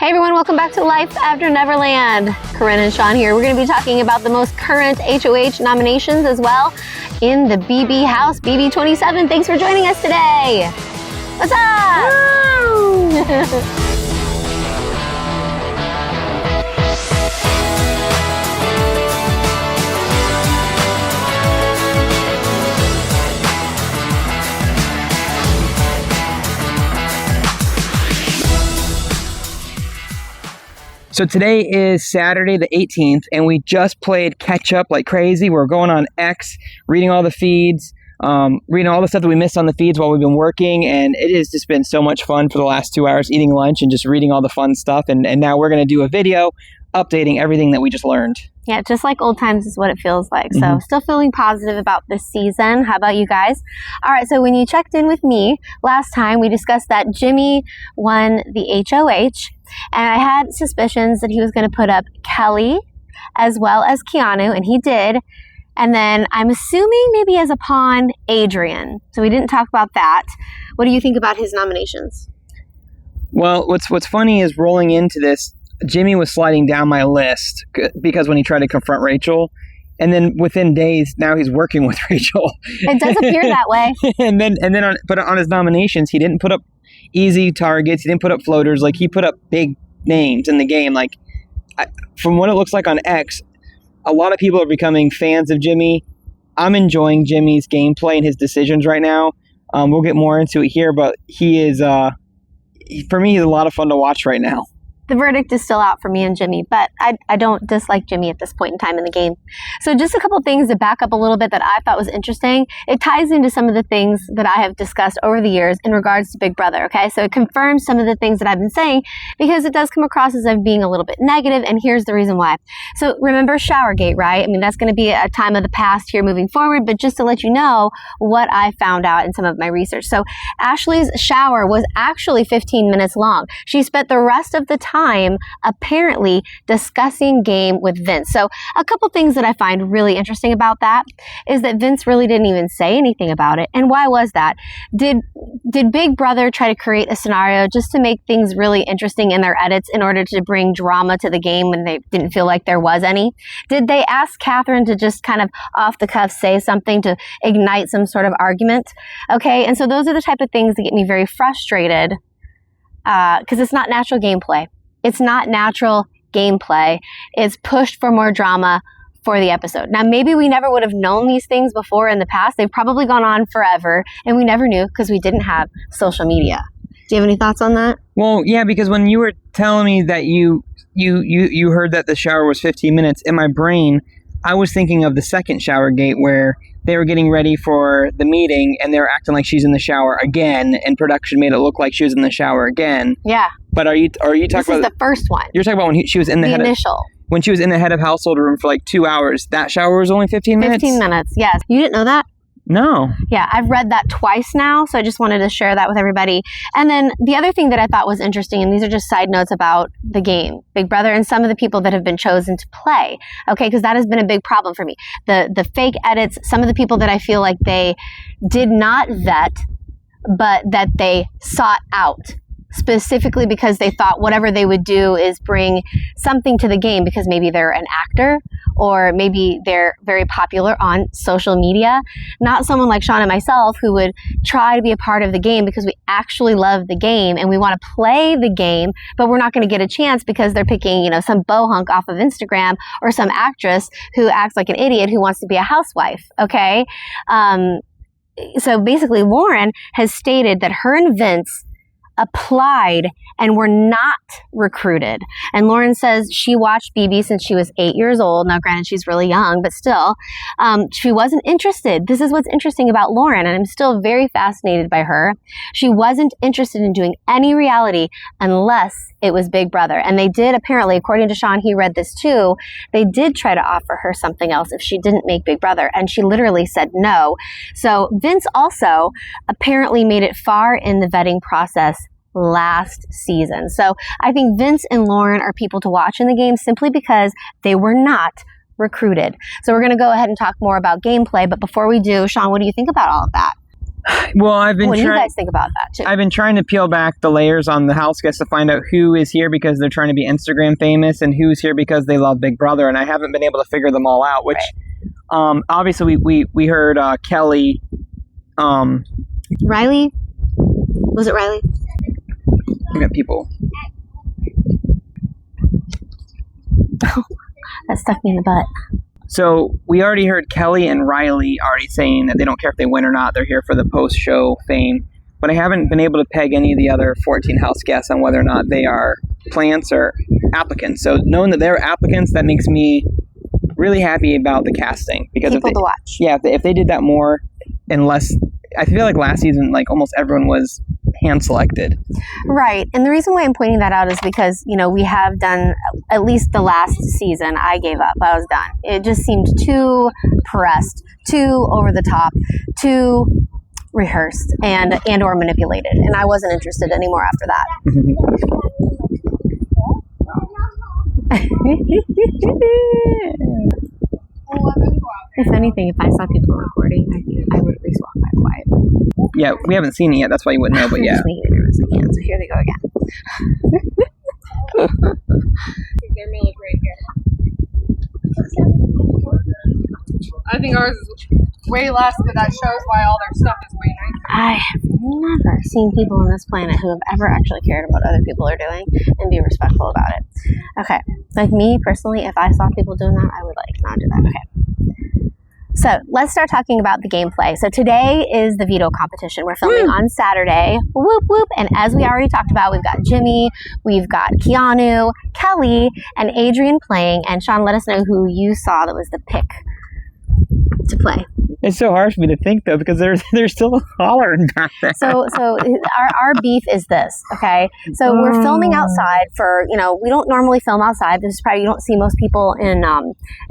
Hey everyone, welcome back to Life After Neverland. Karin and Shawn here. We're going to be talking about the most current HOH nominations as well in the BB House, BB 27. Thanks for joining us today. What's up? So today is Saturday the 18th, and we just played catch up like crazy. We're going on X, reading all the feeds, reading all the stuff that we missed on the feeds while we've been working, and it has just been so much fun for the last 2 hours eating lunch and just reading all the fun stuff. And now we're going to do a video updating everything that we just learned. Yeah, just like old times is what it feels like. So still feeling positive about this season. How about you guys? All right, so when you checked in with me last time, we discussed that Jimmy won the HOH, and I had suspicions that he was going to put up Kelly as well as Keanu, and he did. And then I'm assuming maybe as a pawn, Adrian. So we didn't talk about that. What do you think about his nominations? Well, what's funny is rolling into this, Jimmy was sliding down my list because when he tried to confront Rachel, and then within days, now he's working with Rachel. It does appear that way. But on his nominations, he didn't put up easy targets. He didn't put up floaters. Like, he put up big names in the game. Like, from what it looks like on X, a lot of people are becoming fans of Jimmy. I'm enjoying Jimmy's gameplay and his decisions right now. We'll get more into it here, but he is, for me, he's a lot of fun to watch right now. The verdict is still out for me and Jimmy, but I don't dislike Jimmy at this point in time in the game. So just a couple things to back up a little bit that I thought was interesting. It ties into some of the things that I have discussed over the years in regards to Big Brother, okay? So it confirms some of the things that I've been saying because it does come across as I'm being a little bit negative, and here's the reason why. So remember Showergate, right? I mean, that's going to be a time of the past here moving forward, but just to let you know what I found out in some of my research. So Ashley's shower was actually 15 minutes long. She spent the rest of the time apparently discussing game with Vince. So a couple things that I find really interesting about that is that Vince really didn't even say anything about it. And why was that? Did Big Brother try to create a scenario just to make things really interesting in their edits in order to bring drama to the game when they didn't feel like there was any? Did they ask Catherine to just kind of off the cuff say something to ignite some sort of argument? Okay, and so those are the type of things that get me very frustrated because it's not natural gameplay. It's not natural gameplay. It's pushed for more drama for the episode. Now, maybe we never would have known these things before in the past. They've probably gone on forever, and we never knew because we didn't have social media. Do you have any thoughts on that? Well, yeah, because when you were telling me that you heard that the shower was 15 minutes, in my brain, I was thinking of the second Showergate where they were getting ready for the meeting and they were acting like she's in the shower again, and production made it look like she was in the shower again. Yeah. But are you talking about... This is the first one. You're talking about when she was in the head initial. When she was in the head of household room for like 2 hours, that shower was only 15 minutes? 15 minutes, yes. You didn't know that? No. Yeah, I've read that twice now, so I just wanted to share that with everybody. And then the other thing that I thought was interesting, and these are just side notes about the game, Big Brother, and some of the people that have been chosen to play, okay, because that has been a big problem for me. The fake edits, some of the people that I feel like they did not vet, but that they sought out, specifically because they thought whatever they would do is bring something to the game because maybe they're an actor or maybe they're very popular on social media. Not someone like Shawn and myself who would try to be a part of the game because we actually love the game and we want to play the game, but we're not going to get a chance because they're picking, some bohunk off of Instagram or some actress who acts like an idiot who wants to be a housewife, okay? So basically Lauren has stated that her and Vince applied and were not recruited. And Lauren says she watched BB since she was 8 years old. Now, granted, she's really young, but still, she wasn't interested. This is what's interesting about Lauren, and I'm still very fascinated by her. She wasn't interested in doing any reality unless it was Big Brother. And they did, apparently, according to Shawn, he read this too, they did try to offer her something else if she didn't make Big Brother, and she literally said no. So Vince also apparently made it far in the vetting process last season. So I think Vince and Lauren are people to watch in the game simply because they were not recruited. So we're going to go ahead and talk more about gameplay. But before we do, Shawn, what do you think about all of that? Well, I've been What do you trying. guys think about that too? I've been trying to peel back the layers on the house guests to find out who is here because they're trying to be Instagram famous and who's here because they love Big Brother, and I haven't been able to figure them all out. Which, obviously, we heard Kelly. Riley? Was it Riley? We got people. That stuck me in the butt. So we already heard Kelly and Riley already saying that they don't care if they win or not. They're here for the post-show fame. But I haven't been able to peg any of the other 14 house guests on whether or not they are plants or applicants. So knowing that they're applicants, that makes me really happy about the casting. Because People to watch. Yeah, if they did that more and less... I feel like last season, like almost everyone was hand-selected. Right. And the reason why I'm pointing that out is because, we have done, at least the last season, I gave up. I was done. It just seemed too pressed, too over the top, too rehearsed and or manipulated. And I wasn't interested anymore after that. If anything, if I saw people recording, I think I would at least walk by quietly. Yeah, we haven't seen it yet. That's why you wouldn't know, but yeah. Just making it nervous again. So here they go again. Their meal is right here. I think ours is way less, but that shows why all their stuff is way nicer. I have never seen people on this planet who have ever actually cared about what other people are doing and be respectful about it. Okay. Like me, personally, if I saw people doing that, I would not do that. Okay. So let's start talking about the gameplay. So today is the veto competition. We're filming on Saturday. Whoop, whoop. And as we already talked about, we've got Jimmy, we've got Keanu, Kelly, and Adrian playing. And Shawn, let us know who you saw that was the pick to play. It's so hard for me to think, though, because they're still hollering back there. So our beef is this, okay? So we're filming outside for, we don't normally film outside. This is probably, you don't see most people in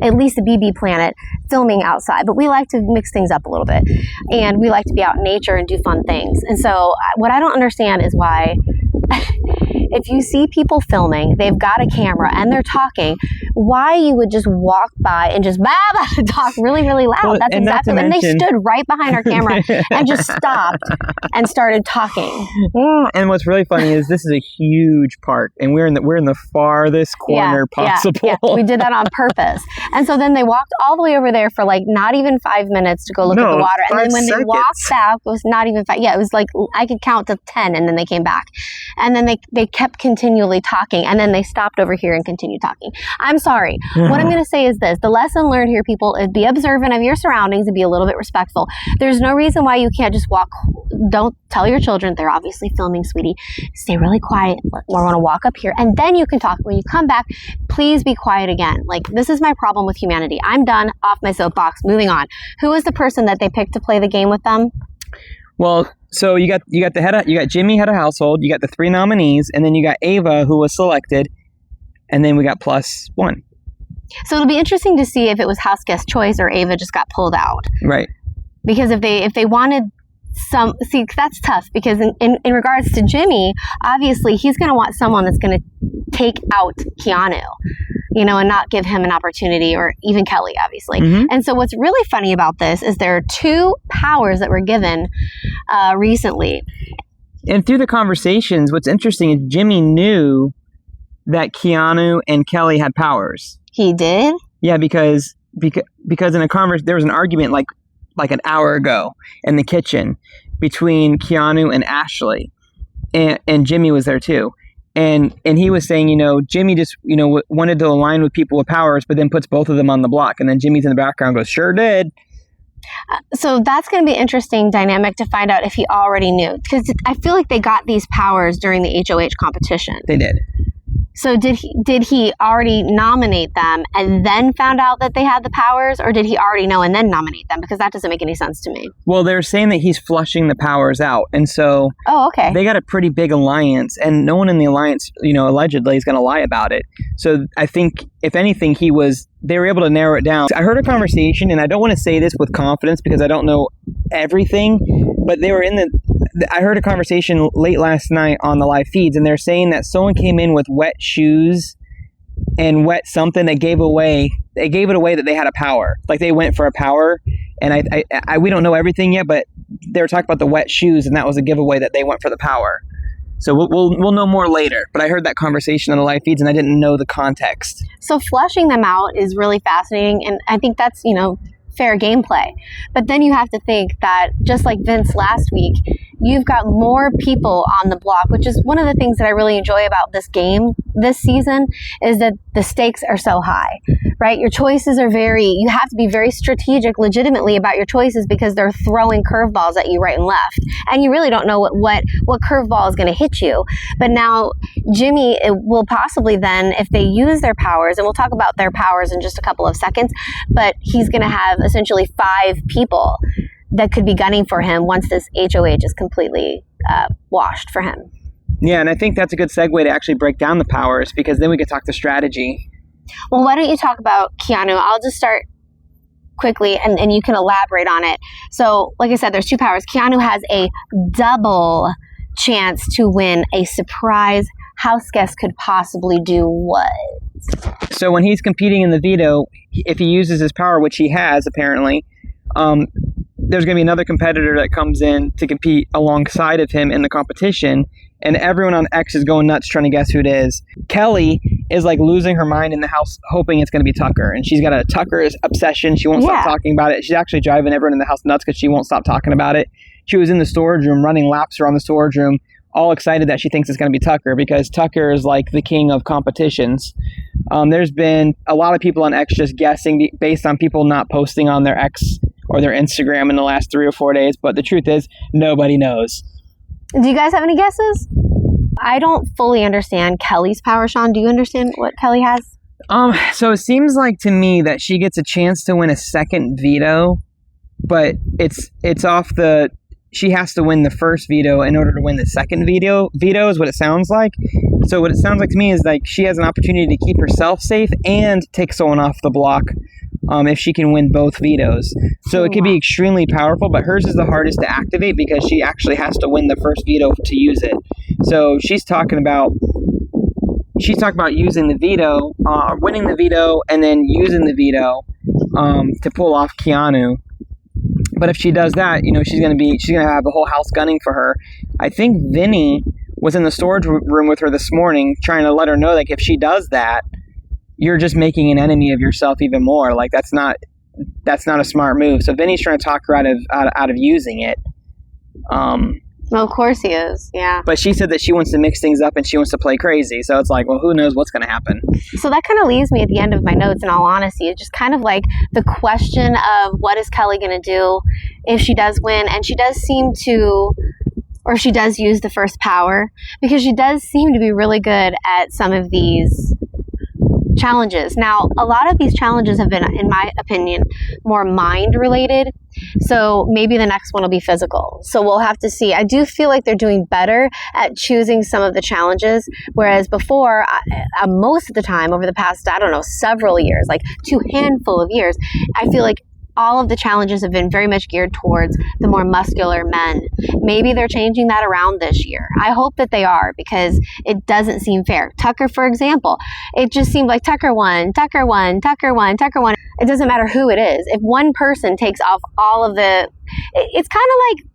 at least the BB Planet filming outside. But we like to mix things up a little bit. And we like to be out in nature and do fun things. And so what I don't understand is why... if you see people filming, they've got a camera and they're talking, why you would just walk by and just talk really, really loud. Well, That's exactly, and they stood right behind our camera and just stopped and started talking. And what's really funny is this is a huge park, and we're in the farthest corner possible. Yeah, we did that on purpose. And so then they walked all the way over there for not even 5 minutes to go look at the water. And then when they walked back, it was not even 5. Yeah, it was I could count to 10, and then they came back. And then they kept continually talking, and then they stopped over here and continued talking. I'm sorry. What I'm going to say is this. The lesson learned here, people, is be observant of your surroundings and be a little bit respectful. There's no reason why you can't just walk. Don't tell your children. They're obviously filming, sweetie. Stay really quiet. We're going to walk up here, and then you can talk. When you come back, please be quiet again. This is my problem with humanity. I'm done. Off my soapbox. Moving on. Who was the person that they picked to play the game with them? Well, so you got Jimmy head of household, you got the 3 nominees, and then you got Ava who was selected, and then we got +1. So it'll be interesting to see if it was house guest choice or Ava just got pulled out. Right. Because if they wanted that's tough, because in regards to Jimmy, obviously he's going to want someone that's going to take out Keanu, and not give him an opportunity, or even Kelly, obviously. Mm-hmm. And so what's really funny about this is there are 2 powers that were given recently. And through the conversations, what's interesting is Jimmy knew that Keanu and Kelly had powers. He did? Yeah, because in a there was an argument like an hour ago in the kitchen between Keanu and Ashley, and Jimmy was there too. And he was saying, Jimmy just, wanted to align with people with powers, but then puts both of them on the block. And then Jimmy's in the background goes, sure did. So that's going to be an interesting dynamic to find out if he already knew. Because I feel like they got these powers during the HOH competition. They did. So did he already nominate them and then found out that they had the powers, or did he already know and then nominate them? Because that doesn't make any sense to me. Well, they're saying that he's flushing the powers out, and so okay, they got a pretty big alliance, and no one in the alliance, allegedly is going to lie about it. So I think, if anything, they were able to narrow it down. I heard a conversation, and I don't want to say this with confidence because I don't know everything, but they were I heard a conversation late last night on the live feeds, and they're saying that someone came in with wet shoes and wet something that gave it away that they had a power. Like they went for a power, And we don't know everything yet, but they were talking about the wet shoes, and that was a giveaway that they went for the power. So we'll know more later. But I heard that conversation on the live feeds, and I didn't know the context. So fleshing them out is really fascinating, and I think that's, fair gameplay. But then you have to think that, just like Vince last week, you've got more people on the block, which is one of the things that I really enjoy about this game this season, is that the stakes are so high, right? Your choices are you have to be very strategic legitimately about your choices, because they're throwing curveballs at you right and left. And you really don't know what curveball is going to hit you. But now Jimmy will possibly then, if they use their powers, and we'll talk about their powers in just a couple of seconds, but he's going to have essentially 5 people that could be gunning for him once this HOH is completely washed for him. Yeah, and I think that's a good segue to actually break down the powers, because then we could talk the strategy. Well, why don't you talk about Keanu? I'll just start quickly, and you can elaborate on it. So, like I said, there's 2 powers. Keanu has a double chance to win a surprise house guest could possibly do what? So when he's competing in the veto, if he uses his power, which he has apparently, there's going to be another competitor that comes in to compete alongside of him in the competition, and everyone on X is going nuts trying to guess who it is. Kelly is like losing her mind in the house, hoping it's going to be Tucker, and she's got a Tucker obsession. She won't stop talking about it. She's actually driving everyone in the house nuts because she won't stop talking about it. She was in the storage room running laps around the storage room, all excited that she thinks it's going to be Tucker, because Tucker is like the king of competitions. There's been a lot of people on X just guessing based on people not posting on their X or their Instagram in the last 3 or 4 days, but the truth is nobody knows. Do you guys have any guesses? I don't fully understand Kelly's power. Shawn, do you understand what Kelly has? So it seems like to me that she gets a chance to win a second veto, but it's off the... She has to win the first veto in order to win the second veto is what it sounds like. So what it sounds like to me is like she has an opportunity to keep herself safe and take someone off the block if she can win both vetoes. So it could be extremely powerful, but hers is the hardest to activate because she actually has to win the first veto to use it. So she's talking about using the veto, winning the veto, and then using the veto to pull off Keanu. But if she does that, she's gonna have the whole house gunning for her. I think Vinny was in the storage room with her this morning, trying to let her know, like, if she does that, you're just making an enemy of yourself even more. Like, that's not a smart move. So Vinny's trying to talk her out of using it. Well, of course he is, yeah. But she said that she wants to mix things up and she wants to play crazy. So it's like, well, who knows what's going to happen? So that kind of leaves me at the end of my notes, in all honesty. It's just kind of like the question of what is Kelly going to do if she does win? And she does seem to, or she does use the first power, because she does seem to be really good at some of these challenges. Now, a lot of these challenges have been, in my opinion, more mind related. So maybe the next one will be physical. So we'll have to see. I do feel like they're doing better at choosing some of the challenges, whereas before, most of the time over the past, several years, like 2 handful of years, I feel like all of the challenges have been very much geared towards the more muscular men. Maybe they're changing that around this year. I hope that they are, because it doesn't seem fair. Tucker, for example, it just seemed like Tucker won. It doesn't matter who it is. If one person takes off all of the... It's kind of like,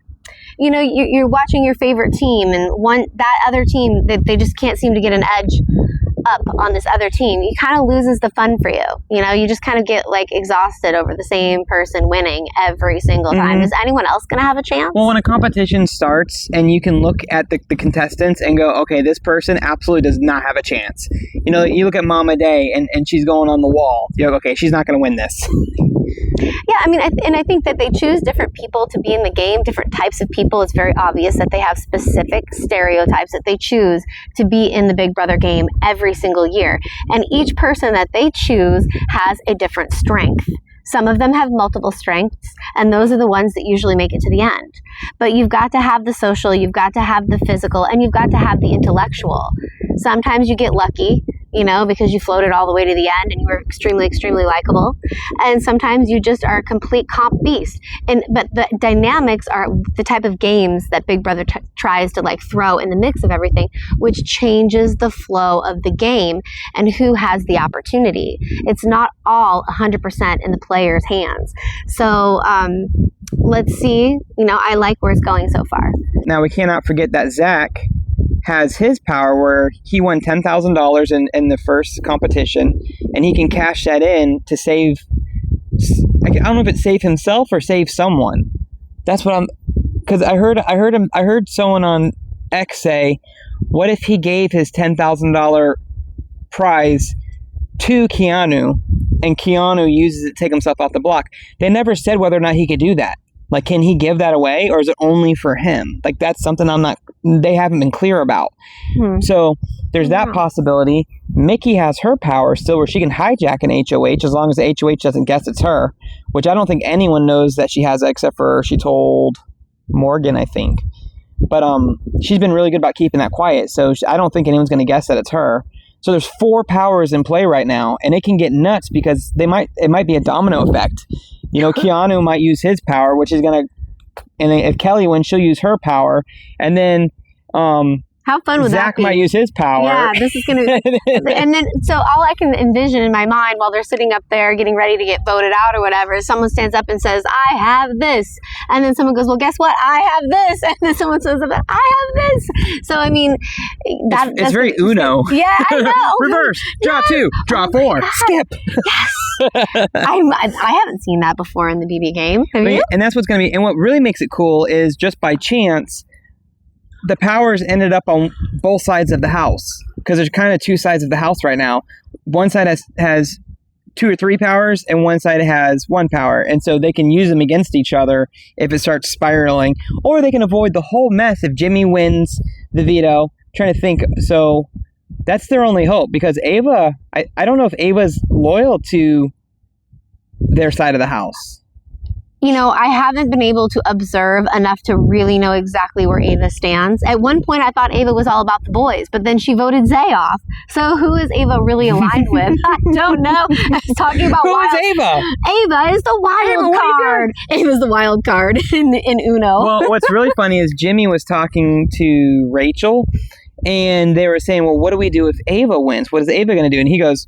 you're watching your favorite team, and that other team, they just can't seem to get an edge up on this other team. It kind of loses the fun for you. You just kind of get like exhausted over the same person winning every single time. Is anyone else going to have a chance? Well, when a competition starts and you can look at the contestants and go, okay, this person absolutely does not have a chance. You look at Mama Day and she's going on the wall. You're like, okay, she's not going to win this. Yeah, I think that they choose different people to be in the game, different types of people. It's very obvious that they have specific stereotypes that they choose to be in the Big Brother game every single year. And each person that they choose has a different strength. Some of them have multiple strengths, and those are the ones that usually make it to the end. But you've got to have the social, you've got to have the physical, and you've got to have the intellectual. Sometimes you get lucky. because you floated all the way to the end and you were extremely, extremely likable. And sometimes you just are a complete comp beast. But the dynamics are the type of games that Big Brother tries to like throw in the mix of everything, which changes the flow of the game and who has the opportunity. It's not all 100% in the player's hands. So let's see. I like where it's going so far. Now, we cannot forget that Zach has his power where he won $10,000 in the first competition, and he can cash that in to save. I don't know if it's save himself or save someone. That's what because I heard someone on X say, what if he gave his $10,000 prize to Keanu and Keanu uses it to take himself off the block? They never said whether or not he could do that. Like, can he give that away, or is it only for him? Like, that's something they haven't been clear about. So there's that possibility. Mickey has her power still where she can hijack an HOH as long as the HOH doesn't guess it's her, which I don't think anyone knows that she has that except for she told Morgan, I think. But she's been really good about keeping that quiet, so I don't think anyone's going to guess that it's her. So there's 4 powers in play right now, and it can get nuts because it might be a domino effect. Keanu might use his power, which is going to, and if Kelly wins, she'll use her power, and then how fun would Zach that be? might use his power. Yeah, this is going to, and then, so all I can envision in my mind while they're sitting up there getting ready to get voted out or whatever, is someone stands up and says, I have this. And then someone goes, well, guess what? I have this. And then someone says, I have this. So, I mean, it's very Uno. Yeah, I know. Reverse, draw 2, draw 4, skip. Yes. I haven't seen that before in the BB game. Have you? And that's what's going to be, and what really makes it cool is just by chance, the powers ended up on both sides of the house because there's kind of 2 sides of the house right now. One side has 2 or 3 powers and one side has 1 power. And so they can use them against each other if it starts spiraling, or they can avoid the whole mess if Jimmy wins the veto. I'm trying to think. So that's their only hope because Ava, I don't know if Ava's loyal to their side of the house. I haven't been able to observe enough to really know exactly where Ava stands. At one point, I thought Ava was all about the boys, but then she voted Zay off. So who is Ava really aligned with? I don't know. I was talking about Who is Ava? Ava is the wild card. Ava's the wild card in Uno. Well, what's really funny is Jimmy was talking to Rachel, and they were saying, well, what do we do if Ava wins? What is Ava going to do? And he goes,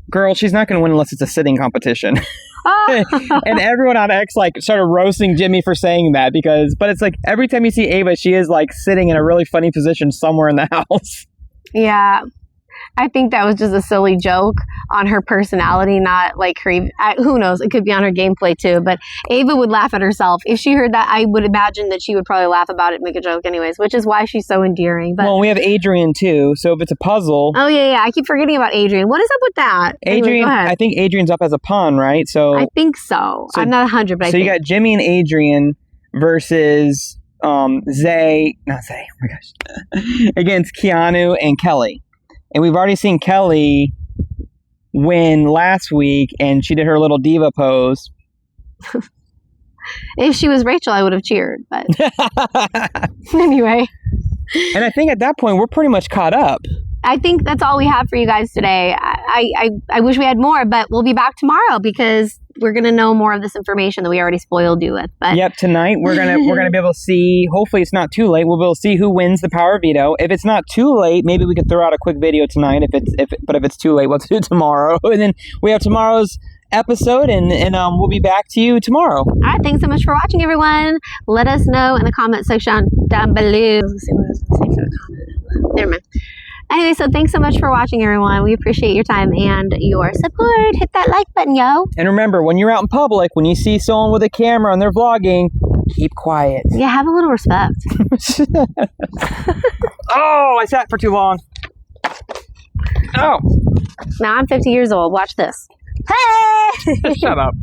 girl, she's not going to win unless it's a sitting competition. And everyone on X started roasting Jimmy for saying that but it's like every time you see Ava, she is sitting in a really funny position somewhere in the house. Yeah. I think that was just a silly joke on her personality, not her. Who knows? It could be on her gameplay too. But Ava would laugh at herself if she heard that. I would imagine that she would probably laugh about it, and make a joke, anyways. Which is why she's so endearing. But we have Adrian too. So if it's a puzzle, oh yeah, I keep forgetting about Adrian. What is up with that? Adrian, anyway, I think Adrian's up as a pawn, right? So I think so. I'm not 100, but I think. You got Jimmy and Adrian versus Zay. Not Zay. Oh my gosh, against Keanu and Kelly. And we've already seen Kelly win last week, and she did her little diva pose. If she was Rachel, I would have cheered. But anyway. And I think at that point, we're pretty much caught up. I think that's all we have for you guys today. I wish we had more, but we'll be back tomorrow because we're gonna know more of this information that we already spoiled you with. But yep, tonight we're gonna be able to see. Hopefully, it's not too late. We'll be able to see who wins the power veto. If it's not too late, maybe we could throw out a quick video tonight. But if it's too late, we'll do it tomorrow. And then we have tomorrow's episode, and we'll be back to you tomorrow. All right, thanks so much for watching, everyone. Let us know in the comment section down below. Never mind. Anyway, so thanks so much for watching, everyone. We appreciate your time and your support. Hit that like button, yo. And remember, when you're out in public, when you see someone with a camera and they're vlogging, keep quiet. Yeah, have a little respect. Oh, I sat for too long. Oh. Now I'm 50 years old. Watch this. Hey! Shut up.